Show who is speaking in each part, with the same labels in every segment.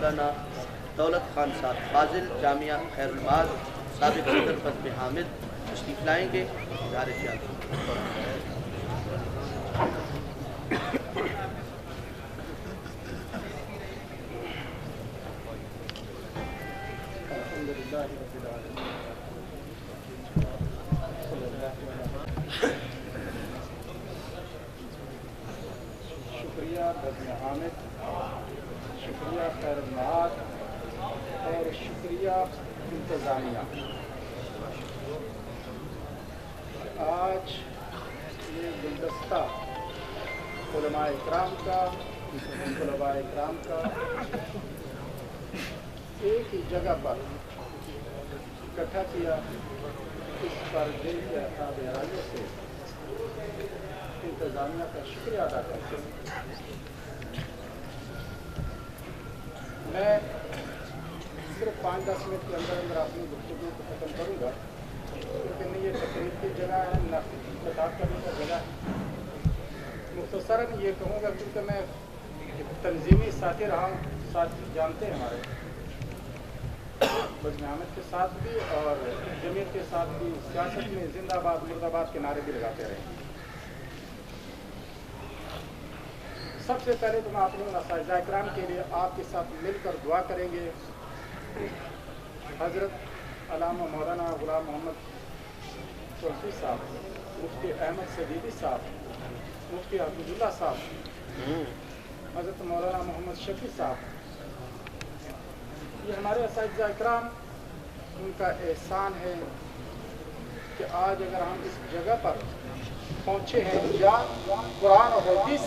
Speaker 1: مولانا دولت خان صاحب فاضل جامعہ خیر المعاد سابق صدر فضل حامد تشریف لائیں گے. اظہار خیال.
Speaker 2: شکریہ فضل حامد، شکریہ خیر المعاد اور شکریہ انتظامیہ. آج یہ گلدستہ علماء اکرام کا ایک ہی جگہ پر اکٹھا کیا. اس پر دل کے احتاب ارادے سے انتظامیہ کا شکریہ ادا کرتے ہیں. میں صرف 5-10 منٹ کے اندر اپنی گفتگو کو ختم کروں گا، کیونکہ نہ یہ تقریب کی جگہ ہے نہ خطاب کرنے کا جگہ ہے. مختصراً یہ کہوں گا کیونکہ میں تنظیمی ساتھی رہا ہوں، ساتھی جانتے ہیں ہمارے بزم حامد کے ساتھ بھی اور جمعیت کے ساتھ بھی سیاست میں زندہ باد مرد آباد کے نعرے بھی لگاتے رہے. سب سے پہلے تو میں اپنے اساتذہ اکرام کے لیے آپ کے ساتھ مل کر دعا کریں گے. حضرت علامہ مولانا غلام محمد چوہدری صاحب، مفتی احمد صدیقی صاحب، مفتی عبداللہ صاحب، حضرت مولانا محمد شفیع صاحب، یہ ہمارے اساتذہ اکرام، ان کا احسان ہے کہ آج اگر ہم اس جگہ پر پہنچے ہیں یا قرآن و حدیث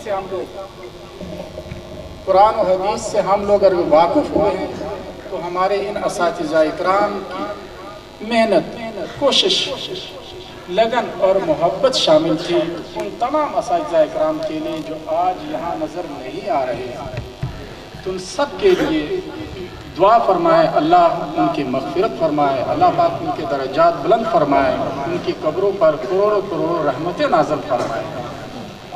Speaker 2: سے ہم لوگ اگر واقف ہوئے ہیں تو ہمارے ان اساتذہ اکرام کی محنت، کوشش، لگن اور محبت شامل تھی. ان تمام اساتذہ اکرام کے لیے جو آج یہاں نظر نہیں آ رہے ہیں، تم سب کے لیے دعا فرمائے اللہ ان کی مغفرت فرمائے، اللہ پاک ان کے درجات بلند فرمائے، ان کی قبروں پر کروڑوں کروڑوں رحمتیں نازل فرمائے.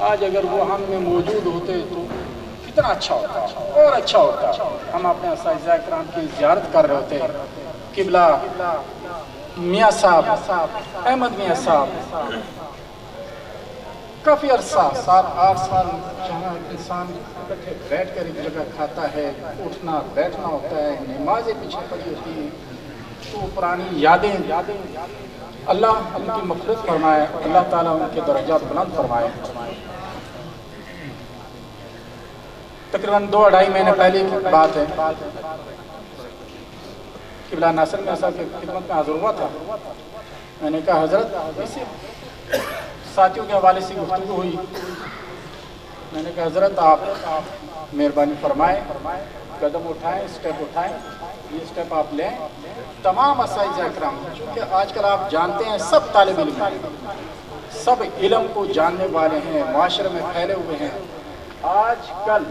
Speaker 2: آج اگر وہ ہم میں موجود ہوتے تو کتنا اچھا ہوتا اور اچھا ہوتا. ہم اپنے اساتذہ اکرام کی زیارت کر رہے ہوتے. قبلہ میاں صاحب، احمد میاں صاحب، کافی عرصہ 7-8 سال جہاں انسان بیٹھ کر ایک جگہ کھاتا ہے، اٹھنا بیٹھنا ہوتا ہے، نمازیں پیچھے پڑی ہوتی ہیں، تو پرانی یادیں اللہ ان کی مغفرت فرمائے، اللہ تعالیٰ ان کے درجات بلند فرمائے. تقریباً 2-2.5 مہینے پہلے کی بات ہے، قبلہ ناصر میاں صاحب کی خدمت میں حاضر ہوا تھا. میں نے کہا حضرت، اسی ساتھیوں کے حوالے سے گفتگو ہوئی. میں نے کہا حضرت آپ مہربانی فرمائیں، قدم اٹھائیں، اسٹیپ اٹھائیں، یہ اسٹیپ آپ لیں. تمام اساتذہ اکرام، چونکہ آج کل آپ جانتے ہیں سب طالب علم ہیں، سب علم کو جاننے والے ہیں، معاشرے میں پھیلے ہوئے ہیں. آج کل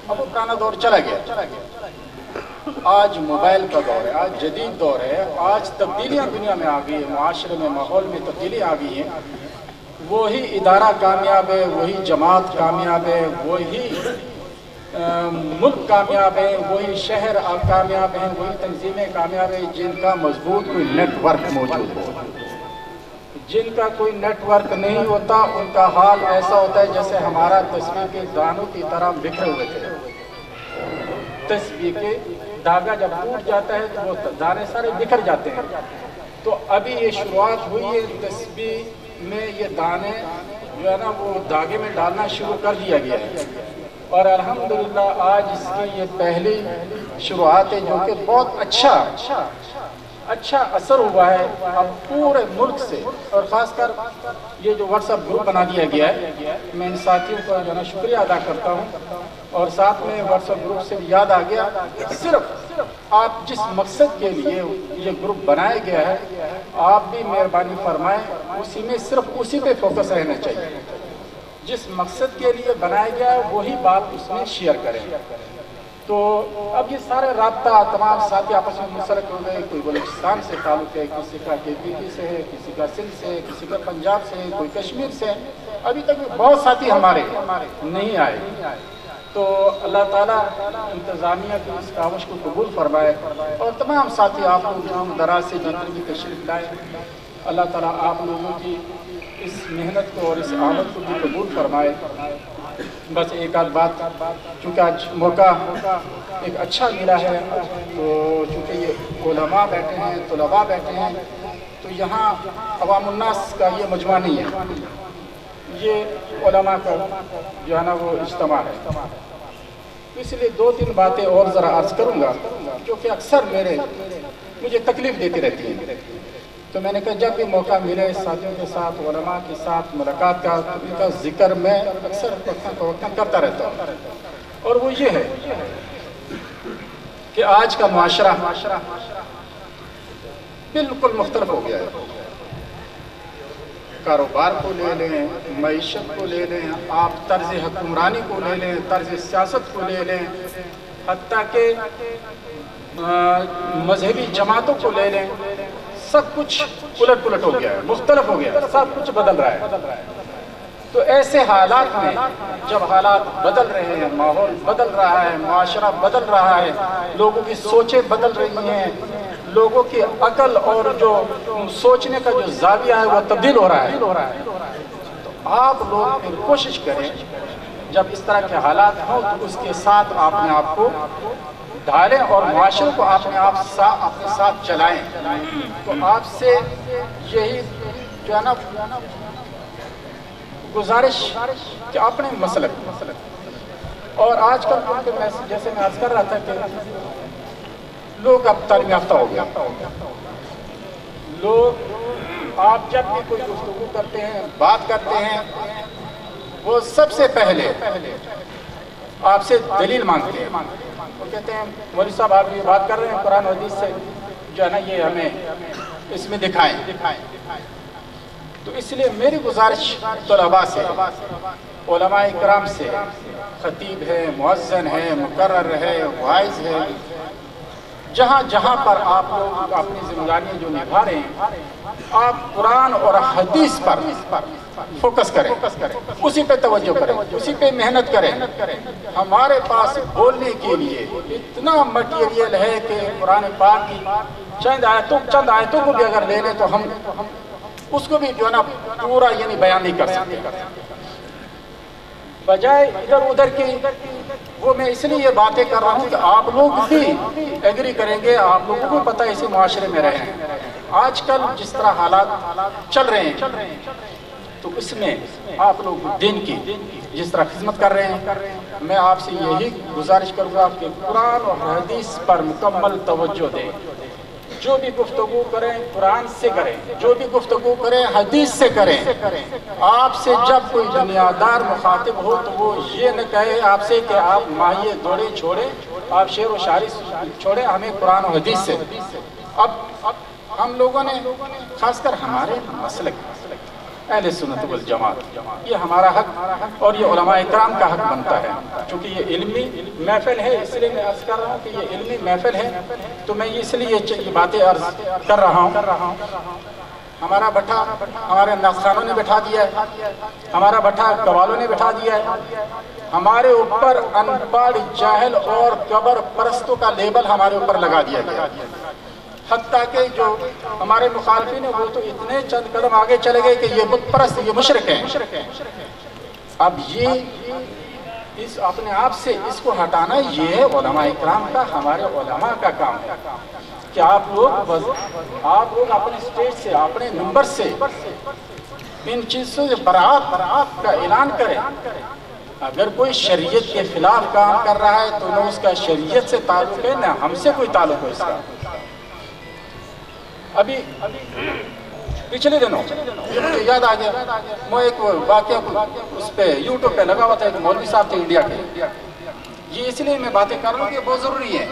Speaker 2: اب وہ پرانا دور چلا گیا، آج موبائل کا دور ہے، آج جدید دور ہے، آج تبدیلیاں دنیا میں آ گئی ہیں، معاشرے میں ماحول میں تبدیلی آ گئی ہیں. وہی ادارہ کامیاب ہے، وہی جماعت کامیاب ہے، وہی ملک کامیاب ہے، وہی شہر کامیاب ہیں، وہی تنظیمیں کامیاب ہیں جن کا مضبوط کوئی نیٹ ورک موجود ہو. جن کا کوئی نیٹ ورک نہیں ہوتا ان کا حال ایسا ہوتا ہے جیسے ہمارا تسبیح کے دانوں کی طرح بکھرے ہوئے تھے. تسبیح کے دھاگا جب ٹوٹ جاتا ہے تو وہ دانے سارے بکھر جاتے ہیں. تو ابھی یہ شروعات ہوئی ہے تسبیح میں، یہ دانے جو ہے نا وہ دھاگے میں ڈالنا شروع کر دیا گیا ہے. اور الحمدللہ آج اس کی یہ پہلی شروعات ہے جو کہ بہت اچھا اثر ہوا ہے. اب پورے ملک سے، اور خاص کر یہ جو واٹس ایپ گروپ بنا دیا گیا ہے، میں ان ساتھیوں کا جو ہے نا شکریہ ادا کرتا ہوں. اور ساتھ میں واٹس ایپ گروپ سے یاد آ گیا، صرف آپ جس مقصد کے لیے یہ گروپ بنایا گیا ہے آپ بھی مہربانی فرمائیں صرف اسی پہ فوکس رہنا چاہیے. جس مقصد کے لیے بنایا گیا ہے وہی بات اس میں شیئر کریں. تو اب یہ سارے رابطہ تمام ساتھی آپس میں منسلک ہو گئے. کوئی بلوچستان سے تعلق ہے، کسی کا KPP سے ہے، کسی کا سندھ سے، کسی کا پنجاب سے، کوئی کشمیر سے. ابھی تک بہت ساتھی ہمارے نہیں آئے. تو اللہ تعالیٰ انتظامیہ کی اس کاوش کو قبول فرمائے، اور تمام ساتھی آپ لوگ دور دراز سے جتنے بھی تشریف لائے، اللہ تعالیٰ آپ لوگوں کی اس محنت کو اور اس آمد کو بھی قبول فرمائے۔ بس ایک آدھ بات، چونکہ آج موقع ایک اچھا ملا ہے، تو چونکہ یہ علماء بیٹھے ہیں، طلباء بیٹھے ہیں، تو یہاں عوام الناس کا یہ مجمع نہیں ہے، یہ علماء کا جو ہے نا وہ اجتماع ہے۔ اس لیے دو تین باتیں اور ذرا عرض کروں گا جو کہ اکثر مجھے تکلیف دیتی رہتی ہیں، تو میں نے کہا جب بھی موقع ملے ساتھیوں کے ساتھ، علماء کے ساتھ ملاقات کا، ان کا ذکر میں اکثر وقتاً کرتا رہتا ہوں، اور وہ یہ ہے کہ آج کا معاشرہ بالکل مختلف ہو گیا ہے۔ کاروبار کو لے لیں، معیشت کو لے لیں، آپ طرز حکمرانی کو لے لیں، طرز سیاست کو لے لیں، حتیٰ کہ مذہبی جماعتوں کو لے لیں، سب کچھ الٹ پلٹ ہو گیا ہے، مختلف ہو گیا ہے، سب کچھ بدل رہا ہے۔ تو ایسے حالات میں جب حالات بدل رہے ہیں، ماحول بدل رہا ہے، معاشرہ بدل رہا ہے، لوگوں کی سوچیں بدل رہی ہیں، لوگوں کی عقل اور جو سوچنے کا جو زاویہ ہے وہ تبدیل ہو رہا ہے، تو آپ لوگ پھر کوشش کریں جب اس طرح کے حالات ہوں تو اس کے ساتھ اپنے آپ کو ڈھالیں اور معاشرے کو اپنے ساتھ چلائیں۔ تو آپ سے یہی جو ہے نا گزارش کہ اپنے مسلک، اور آج کل جیسے میں عرض کر رہا تھا کہ لوگ اب تعلیم یافتہ ہو گیا، لوگ آپ جب بھی کوئی گفتگو کرتے ہیں، بات کرتے ہیں، وہ سب سے پہلے آپ سے دلیل مانگتے ہیں، وہ کہتے ہیں مولوی صاحب آپ یہ بات کر رہے ہیں قرآن و حدیث سے جو ہے نا یہ ہمیں اس میں دکھائیں۔ تو اس لیے میری گزارش طلباء سے، علماء اکرام سے، خطیب ہے، مؤذن ہے، مقرر ہے، واعظ ہے، جہاں جہاں پر آپ لوگ اپنی ذمہ داریاں جو نبھا رہے ہیں، آپ قرآن اور حدیث پر فوکس کریں، اسی پہ توجہ کریں، اسی پہ محنت کریں۔ ہمارے پاس بولنے کے لیے اتنا مٹیریل ہے کہ قرآن پاک کی چند آیتوں کو بھی اگر لے لیں تو ہم اس کو بھی جو ہے نا پورا یعنی بیان نہیں کر سکتے، بجائے ادھر ادھر کی۔ وہ میں اس لیے یہ باتیں کر رہا ہوں کہ آپ لوگ بھی ایگری کریں گے، آپ لوگوں کو پتہ ہے اسی معاشرے میں رہے ہیں، آج کل جس طرح حالات چل رہے ہیں، تو اس میں آپ لوگ دین کی جس طرح خدمت کر رہے ہیں، میں آپ سے یہی گزارش کروں گا کہ قرآن اور حدیث پر مکمل توجہ دیں۔ جو بھی گفتگو کریں قرآن سے کریں، جو بھی گفتگو کریں حدیث سے کریں۔ آپ سے جب کوئی دنیا دار مخاطب ہو تو وہ یہ نہ کہے آپ سے کہ آپ ماہیے دوڑے چھوڑیں، آپ شعر و شاعری چھوڑیں، ہمیں قرآن و حدیث سے۔ اب ہم لوگوں نے خاص کر ہمارے مسلک اہل سنت والجماعت، یہ ہمارا حق اور یہ علماء اکرام کا حق بنتا ہے، چونکہ یہ علمی محفل ہے، اس لیے میں عرض کر رہا ہوں کہ یہ علمی محفل ہے، تو میں اس لیے یہ باتیں عرض کر رہا ہوں۔ ہمارا بٹھا ہمارے ناخوانوں نے بٹھا دیا ہے، ہمارا بٹھا قوالوں نے بٹھا دیا ہے، ہمارے اوپر ان پڑھ، جاہل اور قبر پرستوں کا لیبل ہمارے اوپر لگا دیا گیا، حتیٰ کہ جو ہمارے مخالفین ہیں وہ تو اتنے چند قدم آگے چلے گئے کہ یہ بت پرست، یہ مشرک ہیں۔ اب یہ اس اپنے آپ سے اس کو ہٹانا یہ ہے علماء اکرام کا، ہمارے علماء کا کام ہے کہ آپ لوگ اپنے اسٹیج سے، اپنے نمبر سے ان چیزوں سے برات کا اعلان کریں۔ اگر کوئی شریعت کے خلاف کام کر رہا ہے تو نہ اس کا شریعت سے تعلق ہے، نہ ہم سے کوئی تعلق ہے اس کا۔ ابھی پچھلے دنوں مجھے یاد آ گیا، میں ایک واقعہ اس پہ یوٹیوب پہ لگا ہوا تھا، ایک مولوی صاحب تھے انڈیا کے، یہ اس لیے میں باتیں کر رہا ہوں کہ بہت ضروری ہے۔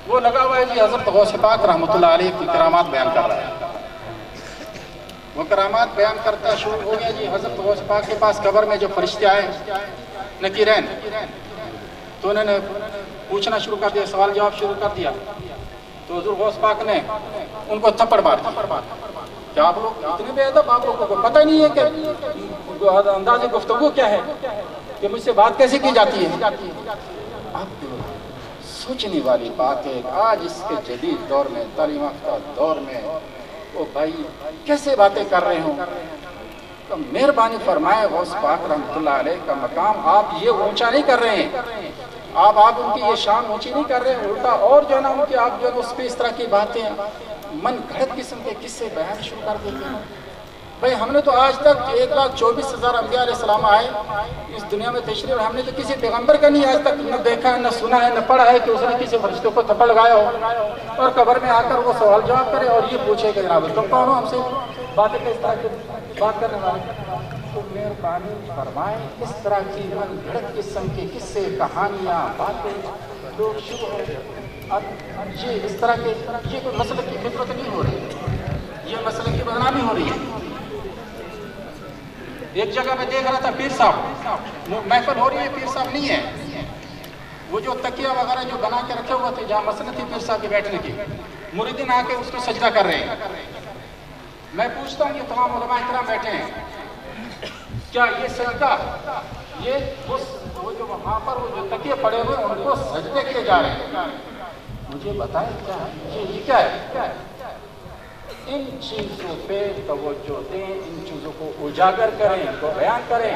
Speaker 2: وہ لگا ہوا ہے جی حضرت غوث پاک رحمۃ اللہ علیہ کی کرامات بیان کر رہا ہے، وہ کرامات بیان کرتا شروع ہو گیا جی حضرت غوث پاک کے پاس قبر میں جو فرشتے آئے نکیرین، تو انہوں نے پوچھنا شروع کر دیا، سوال جواب شروع کر دیا، تو حضور غوث پاک نے ان کو تھپڑ مار دیا کہ آپ لوگ اتنے بے ادب، آپ لوگوں کو پتہ نہیں ہے کہ انداز گفتگو کیا ہے۔ کہ مجھ سے بات کیسے کی جاتی ہے؟ اب سوچنے والی بات ہے، آج اس کے جدید دور میں، تعلیم یافتہ دور میں، وہ بھائی کیسے باتیں کر رہے ہوں؟ تو مہربانی فرمائے غوث پاک رحمۃ اللہ علیہ کا مقام آپ یہ اونچا نہیں کر رہے ہیں، آپ ان کی یہ شان اونچی نہیں کر رہے ہیں، الٹا اور جو ہے نا ان کی آپ جو ہے اس پہ اس طرح کی باتیں من گھڑت قسم کے قصے بیان شروع کر دیتے ہیں۔ بھائی ہم نے تو آج تک 1,24,000 انبیاء علیہ السلام آئے اس دنیا میں تشریف، ہم نے تو کسی پیغمبر کا نہیں آج تک نہ دیکھا ہے، نہ سنا ہے، نہ پڑھا ہے کہ اس نے کسی فرشتے کو تھپڑ لگایا ہو اور قبر میں آ کر وہ سوال جواب کرے اور یہ پوچھے کہ جناب تم کون ہو ہم سے باتیں کس طرح کی بات کرنے والے؟ تو مہربانی فرمائیں اس طرح کی من گھڑت قسم کے قصے، کہانیاں، باتیں لوگ شروع ہو، اب یہ اس طرح کے یہ کوئی مسئلے کی فطرت نہیں ہو رہی ہے، یہ مسئلے کی بدنامی ہو رہی ہے۔ ایک جگہ میں دیکھ رہا تھا پیر صاحب محفل ہو رہی ہے، پیر صاحب نہیں ہے، وہ جو تکیہ وغیرہ جو بنا کے رکھے ہوئے تھے جہاں مسئلہ تھی پیر صاحب کے بیٹھنے کی، مریدین آ کے اس کو سجدہ کر رہے ہیں۔ میں پوچھتا ہوں یہ تمام علماء کرام بیٹھے ہیں، کیا یہ سجدہ یہ وہ جو وہاں پر وہ جو تکیے پڑے ہوئے ان کو سجدے کیے جا رہے ہیں؟ مجھے بتائیں کیا ہے یہ کیا ہے؟ ان چیزوں پہ توجہ دیں، ان چیزوں کو اجاگر کریں، ان کو بیان کریں۔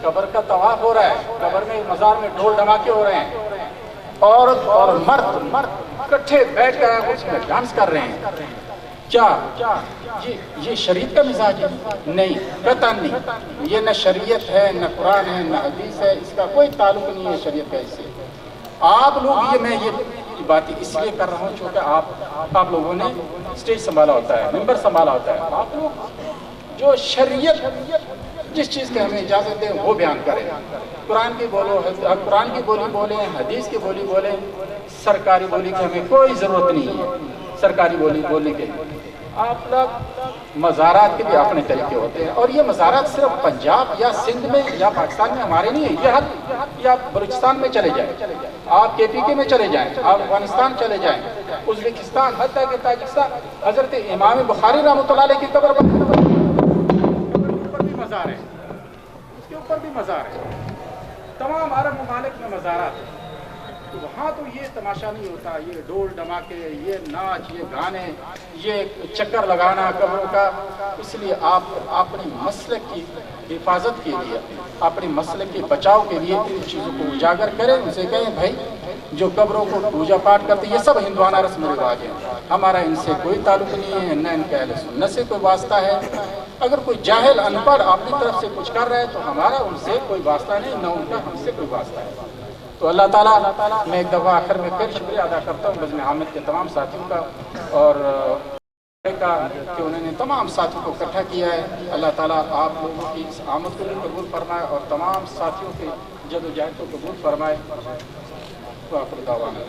Speaker 2: قبر کا طواف ہو رہا ہے، قبر میں مزار میں ڈھول ڈھماکے ہو رہے ہیں، عورت اور مرد اکٹھے بیٹھ کر اس میں ڈانس کر رہے ہیں، کیا یہ شریعت کا مزاج ہے؟ نہیں، قطعاً نہیں، یہ نہ شریعت ہے، نہ قرآن ہے، نہ حدیث ہے، اس کا کوئی تعلق نہیں ہے شریعت کا اس سے۔ آپ لوگ میں یہ باتیں اس لیے کر رہا ہوں چونکہ آپ لوگوں نے اسٹیج سنبھالا ہوتا ہے، ممبر سنبھالا ہوتا ہے، آپ لوگ جو شریعت جس چیز کی ہمیں اجازت دیں وہ بیان کریں، قرآن کی بولی بولیں، حدیث کی بولی بولیں، سرکاری بولی کی ہمیں کوئی ضرورت نہیں ہے، سرکاری بولی بولنے کے لیے۔ آپ لوگ مزارات کے بھی اپنے طریقے ہوتے ہیں، اور یہ مزارات صرف پنجاب یا سندھ میں یا پاکستان میں ہمارے نہیں ہیں، یہ آپ بلوچستان میں چلے جائیں، آپ KPK میں چلے جائیں، آپ افغانستان چلے جائیں، ازبکستان، حتیٰ کہ تاجکستان، حضرت امام بخاری رحمۃ اللہ علیہ کی قبر پر بھی مزار ہے، اس کے اوپر بھی مزار ہے، تمام عرب ممالک میں مزارات ہیں۔ تو وہاں تو یہ تماشا نہیں ہوتا، یہ ڈھول ڈھماکے، یہ ناچ، یہ گانے، یہ چکر لگانا قبروں کا۔ اس لیے آپ اپنی مسلک کی حفاظت کے لیے، اپنے مسلک کے بچاؤ کے لیے ان چیزوں کو اجاگر کریں، ان سے کہیں بھائی جو قبروں کو پوجا پاٹ کرتے یہ سب ہندوانہ رسم و رواج ہیں، ہمارا ان سے کوئی تعلق نہیں ہے، نہ ان کے اہل سنت سے کوئی واسطہ ہے۔ اگر کوئی جاہل ان پڑھ اپنی طرف سے کچھ کر رہا ہے تو ہمارا ان سے کوئی واسطہ نہیں، نہ ان کا ہم سے کوئی واسطہ ہے۔ تو اللہ تعالیٰ، میں ایک دفعہ آخر میں پھر شکریہ ادا کرتا ہوں بزم حامد کے تمام ساتھیوں کا، اور کا کہ انہوں نے تمام ساتھیوں کو اکٹھا کیا ہے۔ اللہ تعالیٰ آپ لوگوں کی اس آمد کو بھی قبول فرمائے اور تمام ساتھیوں کے جد و جہد کو قبول فرمائے۔ وآخر دعوانا